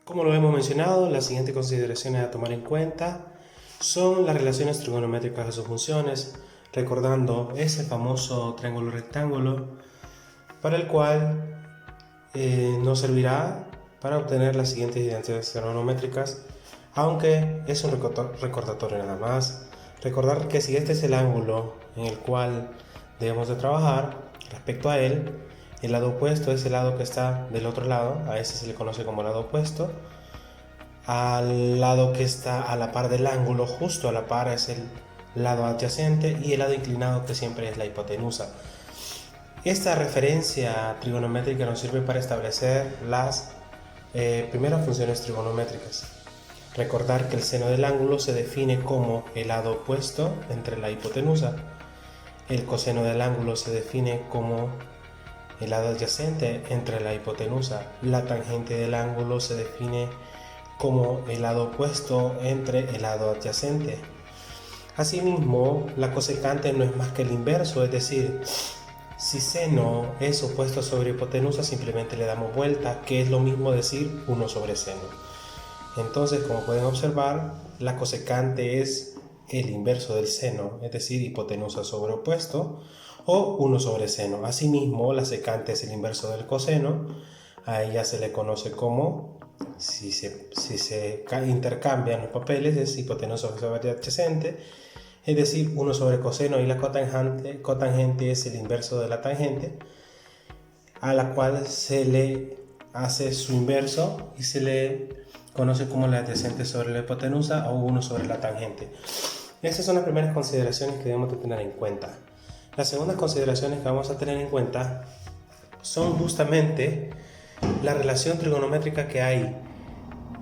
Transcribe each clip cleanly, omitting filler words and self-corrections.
Como lo hemos mencionado, las siguientes consideraciones a tomar en cuenta son las relaciones trigonométricas de sus funciones, recordando ese famoso triángulo rectángulo para el cual nos servirá para obtener las siguientes identidades trigonométricas, aunque es un recordatorio nada más. Recordar que si este es el ángulo en el cual debemos de trabajar, respecto a él, el lado opuesto es el lado que está del otro lado, a ese se le conoce como lado opuesto. Al lado que está a la par del ángulo, justo a la par, es el lado adyacente, y el lado inclinado, que siempre es la hipotenusa. Esta referencia trigonométrica nos sirve para establecer las primeras funciones trigonométricas. Recordar que el seno del ángulo se define como el lado opuesto entre la hipotenusa. El coseno del ángulo se define como el lado adyacente entre la hipotenusa. La tangente del ángulo se define como el lado opuesto entre el lado adyacente. Asimismo, la cosecante no es más que el inverso, es decir, si seno es opuesto sobre hipotenusa, simplemente le damos vuelta, que es lo mismo decir 1 sobre seno. Entonces, como pueden observar, la cosecante es el inverso del seno, es decir, hipotenusa sobre opuesto, o 1 sobre seno. Asimismo, la secante es el inverso del coseno. A ella se le conoce como, si se intercambian los papeles, es hipotenusa sobre adyacente, es decir, 1 sobre coseno, y la cotangente es el inverso de la tangente, a la cual se le hace su inverso y se le conoce como la adyacente sobre la hipotenusa o 1 sobre la tangente. Estas son las primeras consideraciones que debemos de tener en cuenta. Las segundas consideraciones que vamos a tener en cuenta son justamente la relación trigonométrica que hay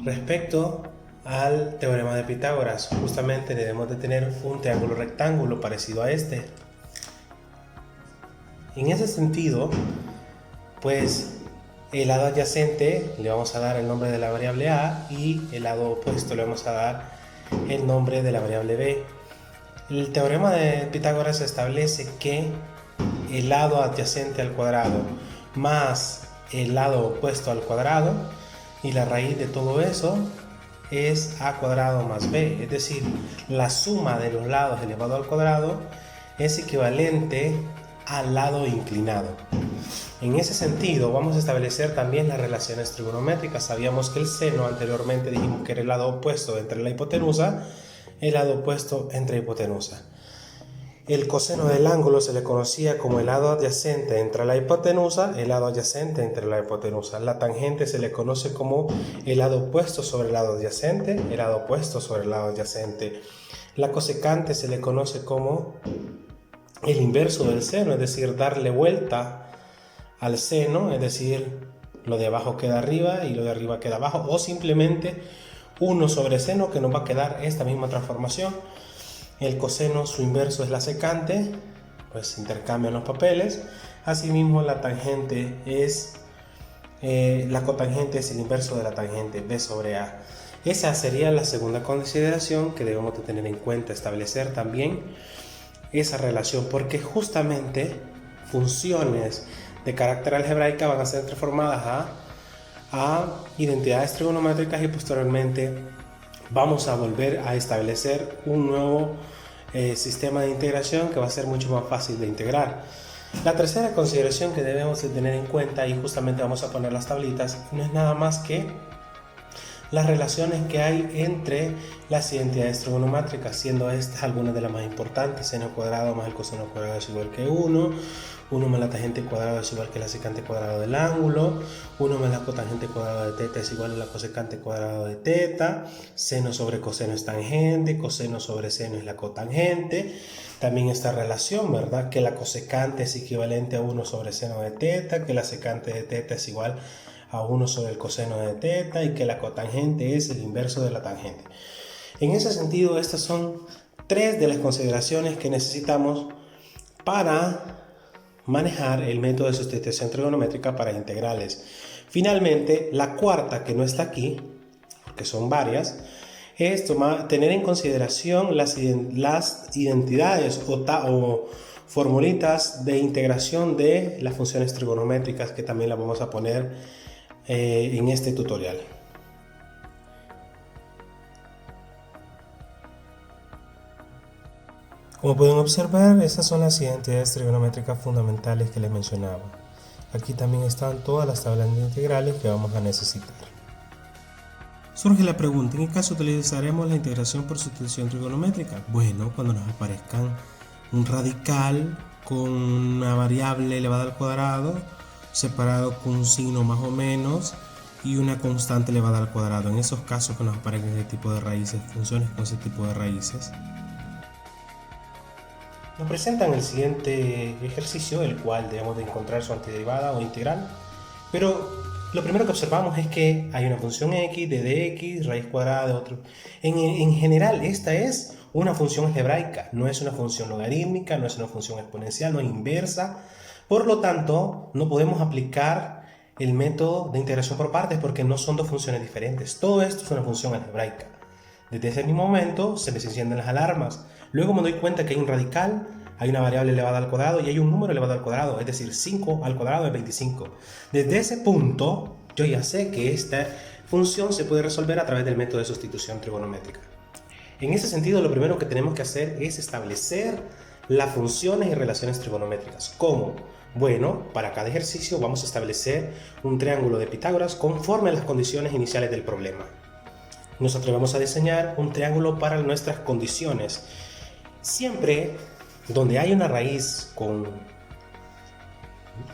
respecto al teorema de Pitágoras. Justamente debemos de tener un triángulo rectángulo parecido a este. En ese sentido, pues el lado adyacente le vamos a dar el nombre de la variable a, y el lado opuesto le vamos a dar el nombre de la variable b. El teorema de Pitágoras establece que el lado adyacente al cuadrado más el lado opuesto al cuadrado, y la raíz de todo eso es a cuadrado más b, es decir, la suma de los lados elevado al cuadrado es equivalente al lado inclinado. En ese sentido, vamos a establecer también las relaciones trigonométricas. Sabíamos que el seno, anteriormente dijimos que era el lado opuesto entre la hipotenusa, el lado opuesto entre hipotenusa. El coseno del ángulo se le conocía como el lado adyacente entre la hipotenusa, el lado adyacente entre la hipotenusa. La tangente se le conoce como el lado opuesto sobre el lado adyacente, el lado opuesto sobre el lado adyacente. La cosecante se le conoce como el inverso del seno, es decir, darle vuelta al seno, es decir, lo de abajo queda arriba y lo de arriba queda abajo, o simplemente 1 sobre seno, que nos va a quedar esta misma transformación. El coseno, su inverso es la secante, pues intercambian los papeles. Asimismo, la tangente es la cotangente es el inverso de la tangente, b sobre a. Esa sería la segunda consideración que debemos de tener en cuenta, establecer también esa relación, porque justamente funciones de carácter algebraica van a ser transformadas a identidades trigonométricas, y posteriormente vamos a volver a establecer un nuevo sistema de integración que va a ser mucho más fácil de integrar. La tercera consideración que debemos de tener en cuenta, y justamente vamos a poner las tablitas, no es nada más que las relaciones que hay entre las identidades trigonométricas, siendo estas algunas de las más importantes. Seno cuadrado más el coseno cuadrado es igual que 1, 1 más la tangente cuadrada es igual que la secante cuadrado del ángulo, 1 más la cotangente cuadrada de teta es igual a la cosecante cuadrado de teta, seno sobre coseno es tangente, coseno sobre seno es la cotangente. También esta relación, ¿verdad? Que la cosecante es equivalente a 1 sobre seno de teta, que la secante de teta es igual a 1 sobre el coseno de teta, y que la cotangente es el inverso de la tangente. En ese sentido, estas son 3 de las consideraciones que necesitamos para manejar el método de sustitución trigonométrica para integrales. Finalmente, la cuarta, que no está aquí, porque son varias, es tener en consideración las identidades o formulitas de integración de las funciones trigonométricas, que también las vamos a poner en este tutorial. Como pueden observar, estas son las identidades trigonométricas fundamentales que les mencionaba. Aquí también están todas las tablas de integrales que vamos a necesitar. Surge la pregunta, ¿en qué caso utilizaremos la integración por sustitución trigonométrica? Bueno, cuando nos aparezcan un radical con una variable elevada al cuadrado, separado con un signo más o menos, y una constante elevada al cuadrado. En esos casos que nos aparezcan ese tipo de raíces, funciones con ese tipo de raíces. Nos presentan el siguiente ejercicio, el cual debemos de encontrar su antiderivada o integral, pero lo primero que observamos es que hay una función x de dx, raíz cuadrada de otro. En general, esta es una función algebraica, no es una función logarítmica, no es una función exponencial, no es inversa. Por lo tanto, no podemos aplicar el método de integración por partes porque no son dos funciones diferentes. Todo esto es una función algebraica. Desde ese mismo momento se les encienden las alarmas. Luego me doy cuenta que hay un radical, hay una variable elevada al cuadrado y hay un número elevado al cuadrado, es decir, 5 al cuadrado es 25. Desde ese punto, yo ya sé que esta función se puede resolver a través del método de sustitución trigonométrica. En ese sentido, lo primero que tenemos que hacer es establecer las funciones y relaciones trigonométricas. ¿Cómo? Bueno, para cada ejercicio vamos a establecer un triángulo de Pitágoras conforme a las condiciones iniciales del problema. Nos atrevemos a diseñar un triángulo para nuestras condiciones. Siempre donde hay una raíz con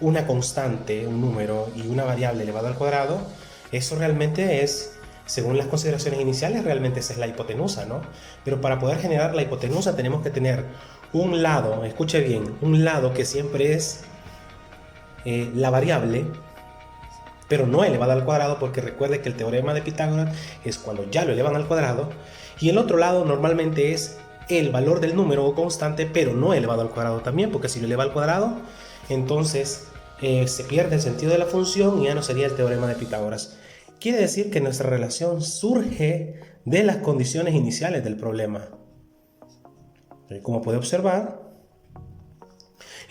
una constante, un número y una variable elevada al cuadrado, eso realmente es, según las consideraciones iniciales, realmente esa es la hipotenusa, ¿no? Pero para poder generar la hipotenusa tenemos que tener un lado, escuche bien, un lado que siempre es la variable, pero no elevada al cuadrado, porque recuerde que el teorema de Pitágoras es cuando ya lo elevan al cuadrado, y el otro lado normalmente es el valor del número o constante, pero no elevado al cuadrado también, porque si lo eleva al cuadrado, entonces se pierde el sentido de la función y ya no sería el teorema de Pitágoras. Quiere decir que nuestra relación surge de las condiciones iniciales del problema. Como puede observar,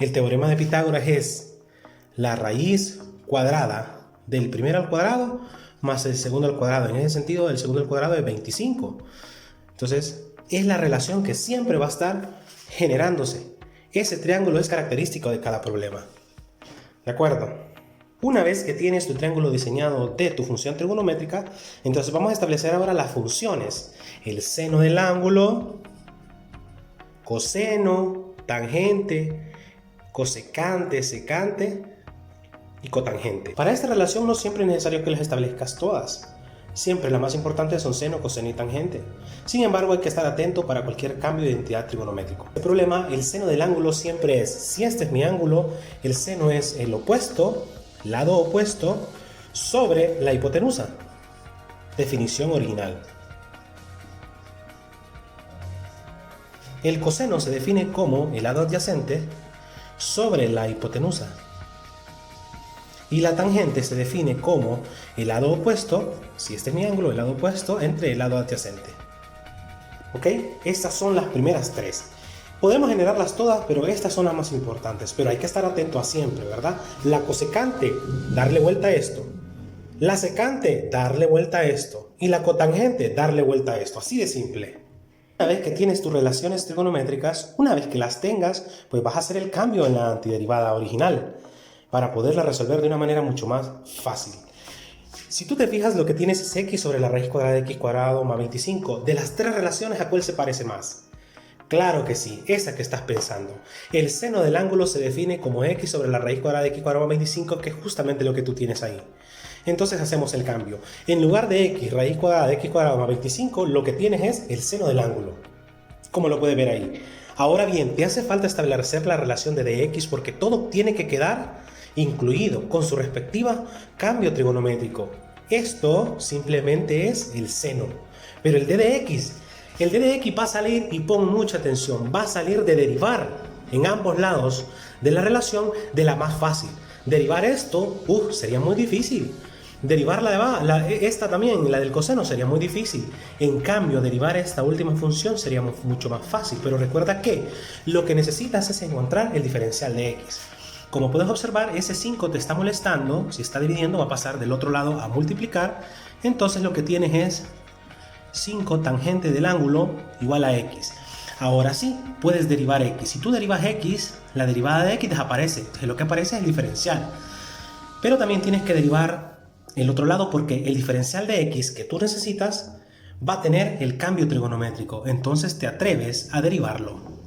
el teorema de Pitágoras es la raíz cuadrada del primero al cuadrado más el segundo al cuadrado. En ese sentido, el segundo al cuadrado es 25. Entonces, es la relación que siempre va a estar generándose. Ese triángulo es característico de cada problema. ¿De acuerdo? Una vez que tienes tu triángulo diseñado de tu función trigonométrica, entonces vamos a establecer ahora las funciones. El seno del ángulo, coseno, tangente, cosecante, secante y cotangente. Para esta relación no siempre es necesario que las establezcas todas. Siempre las más importantes son seno, coseno y tangente. Sin embargo, hay que estar atento para cualquier cambio de identidad trigonométrico. El problema, el seno del ángulo siempre es, si este es mi ángulo, el seno es el opuesto, lado opuesto, sobre la hipotenusa. Definición original. El coseno se define como el lado adyacente sobre la hipotenusa. Y la tangente se define como el lado opuesto, si este es mi ángulo, el lado opuesto entre el lado adyacente. ¿Ok? Estas son las primeras tres. Podemos generarlas todas, pero estas son las más importantes. Pero hay que estar atento a siempre, ¿verdad? La cosecante, darle vuelta a esto. La secante, darle vuelta a esto. Y la cotangente, darle vuelta a esto. Así de simple. Una vez que tienes tus relaciones trigonométricas, una vez que las tengas, pues vas a hacer el cambio en la antiderivada original, para poderla resolver de una manera mucho más fácil. Si tú te fijas, lo que tienes es x sobre la raíz cuadrada de x cuadrado más 25. De las tres relaciones, ¿a cuál se parece más? Claro que sí, esa que estás pensando. El seno del ángulo se define como x sobre la raíz cuadrada de x cuadrado más 25, que es justamente lo que tú tienes ahí. Entonces hacemos el cambio. En lugar de x raíz cuadrada de x cuadrado más 25, lo que tienes es el seno del ángulo, como lo puedes ver ahí. Ahora bien, te hace falta establecer la relación de dx porque todo tiene que quedar incluido con su respectiva cambio trigonométrico. Esto simplemente es el seno. Pero el d de x va a salir, y pon mucha atención, va a salir de derivar en ambos lados de la relación de la más fácil. Derivar esto, sería muy difícil. Derivar esta también, la del coseno, sería muy difícil. En cambio, derivar esta última función sería mucho más fácil. Pero recuerda que lo que necesitas es encontrar el diferencial de x. Como puedes observar, ese 5 te está molestando. Si está dividiendo, va a pasar del otro lado a multiplicar. Entonces lo que tienes es 5 tangente del ángulo igual a x. Ahora sí, puedes derivar x. Si tú derivas x, la derivada de x desaparece. Entonces lo que aparece es el diferencial. Pero también tienes que derivar el otro lado porque el diferencial de x que tú necesitas va a tener el cambio trigonométrico. Entonces te atreves a derivarlo.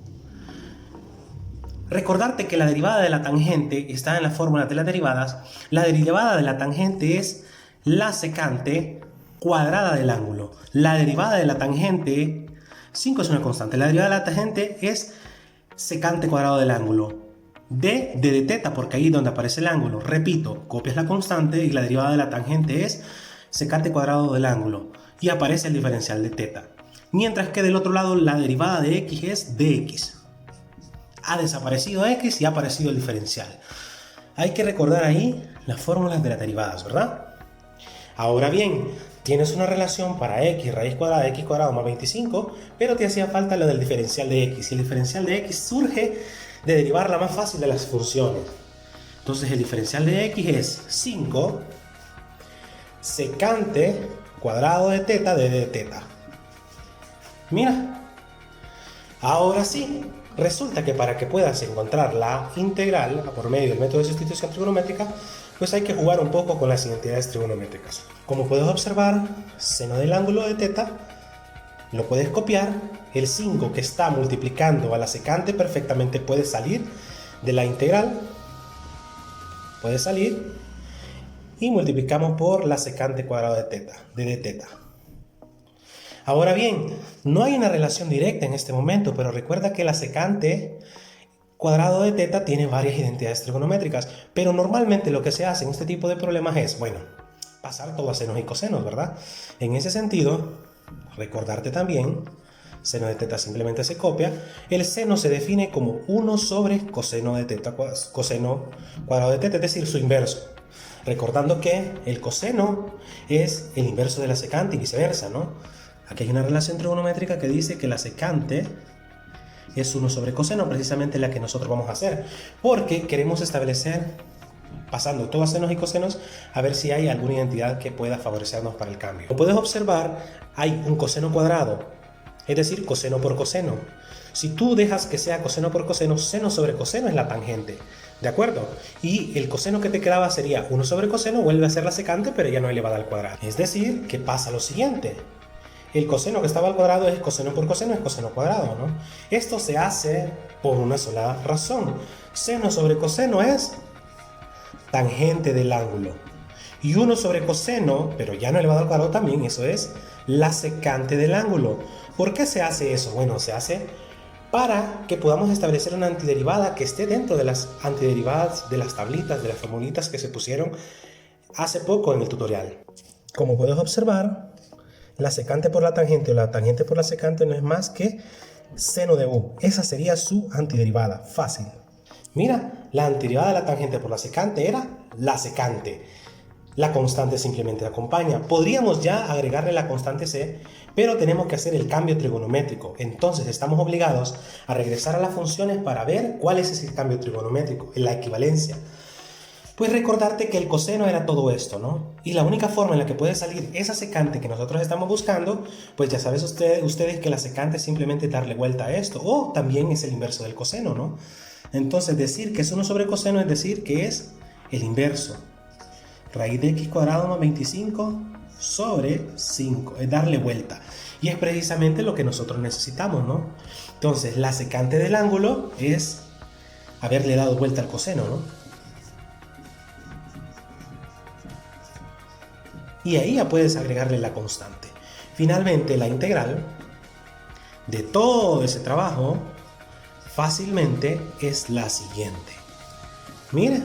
Recordarte que la derivada de la tangente está en la fórmula de las derivadas. La derivada de la tangente es la secante cuadrada del ángulo. La derivada de la tangente, 5 es una constante, la derivada de la tangente es secante cuadrado del ángulo. D de teta, porque ahí es donde aparece el ángulo. Repito, copias la constante y la derivada de la tangente es secante cuadrado del ángulo. Y aparece el diferencial de teta. Mientras que del otro lado la derivada de x es dx. Ha desaparecido x y ha aparecido el diferencial. Hay que recordar ahí las fórmulas de las derivadas, ¿verdad? Ahora bien, tienes una relación para x raíz cuadrada de x cuadrado más 25, pero te hacía falta lo del diferencial de x. Y el diferencial de x surge de derivar la más fácil de las funciones. Entonces el diferencial de x es 5 secante cuadrado de teta de d de teta. Mira, ahora sí. Resulta que para que puedas encontrar la integral por medio del método de sustitución trigonométrica, pues hay que jugar un poco con las identidades trigonométricas. Como puedes observar, seno del ángulo de teta lo puedes copiar. El 5 que está multiplicando a la secante perfectamente puede salir de la integral. Puede salir y multiplicamos por la secante cuadrado de teta, de d teta. Ahora bien, no hay una relación directa en este momento, pero recuerda que la secante cuadrado de teta tiene varias identidades trigonométricas, pero normalmente lo que se hace en este tipo de problemas es, bueno, pasar todo a senos y cosenos, ¿verdad? En ese sentido, recordarte también, seno de teta simplemente se copia, el seno se define como 1 sobre coseno de teta, coseno cuadrado de teta, es decir, su inverso. Recordando que el coseno es el inverso de la secante y viceversa, ¿no? Aquí hay una relación trigonométrica que dice que la secante es 1 sobre coseno, precisamente la que nosotros vamos a hacer, porque queremos establecer, pasando todo a senos y cosenos, a ver si hay alguna identidad que pueda favorecernos para el cambio. Como puedes observar, hay un coseno cuadrado, es decir, coseno por coseno. Si tú dejas que sea coseno por coseno, seno sobre coseno es la tangente, ¿de acuerdo? Y el coseno que te quedaba sería 1 sobre coseno, vuelve a ser la secante, pero ya no elevada al cuadrado. Es decir, que pasa lo siguiente. El coseno que estaba al cuadrado es coseno por coseno, es coseno cuadrado, ¿no? Esto se hace por una sola razón. Seno sobre coseno es tangente del ángulo. Y 1 sobre coseno, pero ya no elevado al cuadrado también, eso es la secante del ángulo. ¿Por qué se hace eso? Bueno, se hace para que podamos establecer una antiderivada que esté dentro de las antiderivadas de las tablitas, de las formulitas que se pusieron hace poco en el tutorial. Como puedes observar, la secante por la tangente o la tangente por la secante no es más que seno de u. Esa sería su antiderivada, fácil. Mira, la antiderivada de la tangente por la secante era la secante. La constante simplemente acompaña. Podríamos ya agregarle la constante c, pero tenemos que hacer el cambio trigonométrico. Entonces estamos obligados a regresar a las funciones para ver cuál es ese cambio trigonométrico, en la equivalencia. Pues recordarte que el coseno era todo esto, ¿no? Y la única forma en la que puede salir esa secante que nosotros estamos buscando, pues ya sabes ustedes que la secante es simplemente darle vuelta a esto, o también es el inverso del coseno, ¿no? Entonces decir que es 1 sobre coseno es decir que es el inverso. Raíz de x cuadrado más 25 sobre 5, es darle vuelta. Y es precisamente lo que nosotros necesitamos, ¿no? Entonces la secante del ángulo es haberle dado vuelta al coseno, ¿no? Y ahí ya puedes agregarle la constante. Finalmente, la integral de todo ese trabajo fácilmente es la siguiente. Mira.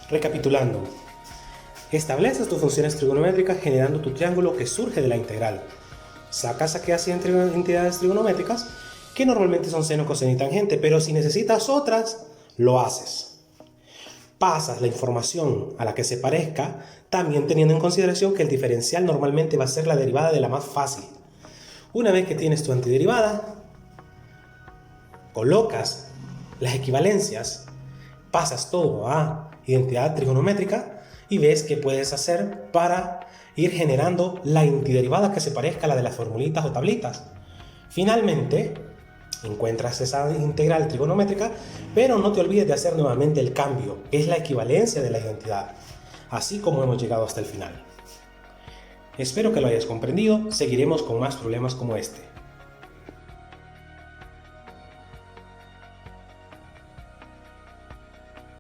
Recapitulando. Estableces tus funciones trigonométricas generando tu triángulo que surge de la integral. Sacas aquellas entidades trigonométricas que normalmente son seno, coseno y tangente, pero si necesitas otras, lo haces. Pasas la información a la que se parezca, también teniendo en consideración que el diferencial normalmente va a ser la derivada de la más fácil. Una vez que tienes tu antiderivada, colocas las equivalencias, pasas todo a identidad trigonométrica y ves qué puedes hacer para ir generando la antiderivada que se parezca a la de las formulitas o tablitas. Finalmente, encuentras esa integral trigonométrica, pero no te olvides de hacer nuevamente el cambio, que es la equivalencia de la identidad, así como hemos llegado hasta el final. Espero que lo hayas comprendido, seguiremos con más problemas como este.